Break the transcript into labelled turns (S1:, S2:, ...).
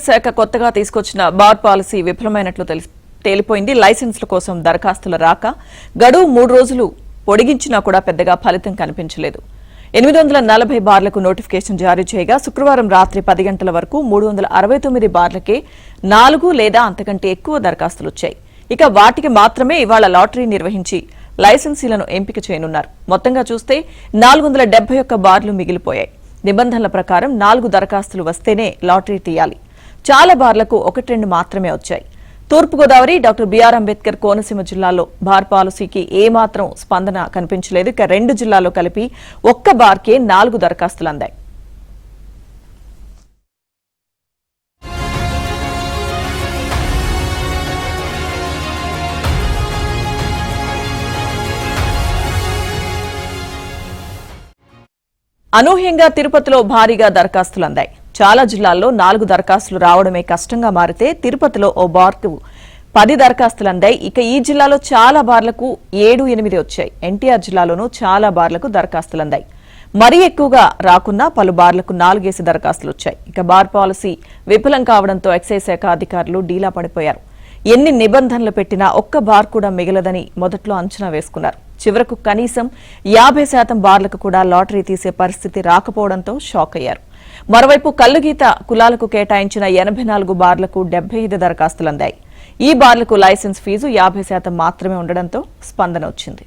S1: శాఖ కొత్తగా తీసుకొచ్చిన బార్ పాలసీ విఫలమైనట్లు తేలిపోయింది. లైసెన్సుల కోసం దరఖాస్తుల రాక గడువు 3 రోజులు పొడిగించినా కూడా పెద్దగా ఫలితం కనిపించలేదు. 840 బార్లకు నోటిఫికేషన్ జారీ చేయగా శుక్రవారం రాత్రి 10 గంటల వరకు 369 బార్లకే 4 లేదా అంతకంటే ఎక్కువ దరఖాస్తులు వచ్చాయి. ఇక వాటికి మాత్రమే ఇవాళ లాటరీ నిర్వహించి లైసెన్సీలను ఎంపిక చేయనున్నారు. మొత్తంగా చూస్తే 471 బార్లు మిగిలిపోయాయి. నిబంధనల ప్రకారం 4 దరఖాస్తులు వస్తేనే లాటరీ తీయాలి. చాలా బార్లకు 1-2 మాత్రమే వచ్చాయి. తూర్పుగోదావరి, డాక్టర్ బిఆర్ అంబేద్కర్ కోనసీమ జిల్లాలో బార్ పాలసీకి ఏమాత్రం స్పందన కనిపించలేదు. ఇక 2 జిల్లాల్లో కలిపి ఒక్క బార్కే 4 దరఖాస్తులు అందాయి. అనూహ్యంగా తిరుపతిలో భారీగా దరఖాస్తులు అందాయి. చాలా జిల్లాల్లో 4 దరఖాస్తులు రావడమే కష్టంగా మారితే తిరుపతిలో ఓ బార్కు 10 దరఖాస్తులు అందాయి. ఇక ఈ జిల్లాలో చాలా బార్లకు 7-8 వచ్చాయి. ఎన్టీఆర్ జిల్లాలోనూ చాలా బార్లకు దరఖాస్తులు అందాయి. మరీ ఎక్కువగా రాకున్నా పలు బార్లకు 4 దరఖాస్తులు వచ్చాయి. ఇక బార్ పాలసీ విఫలం కావడంతో ఎక్సైజ్ శాఖ అధికారులు డీలా పడిపోయారు. ఎన్ని నిబంధనలు పెట్టినా ఒక్క బార్ కూడా మిగలదని మొదట్లో అంచనా వేసుకున్నారు. చివరకు కనీసం 50% బార్లకు కూడా లాటరీ తీసే పరిస్థితి రాకపోవడంతో షాక్ అయ్యారు. మరోవైపు కల్లుగీత కులాలకు కేటాయించిన 84 బార్లకు 75 దరఖాస్తులు అందాయి. ఈ బార్లకు లైసెన్స్ ఫీజు 50% మాత్రమే ఉండడంతో స్పందన వచ్చింది.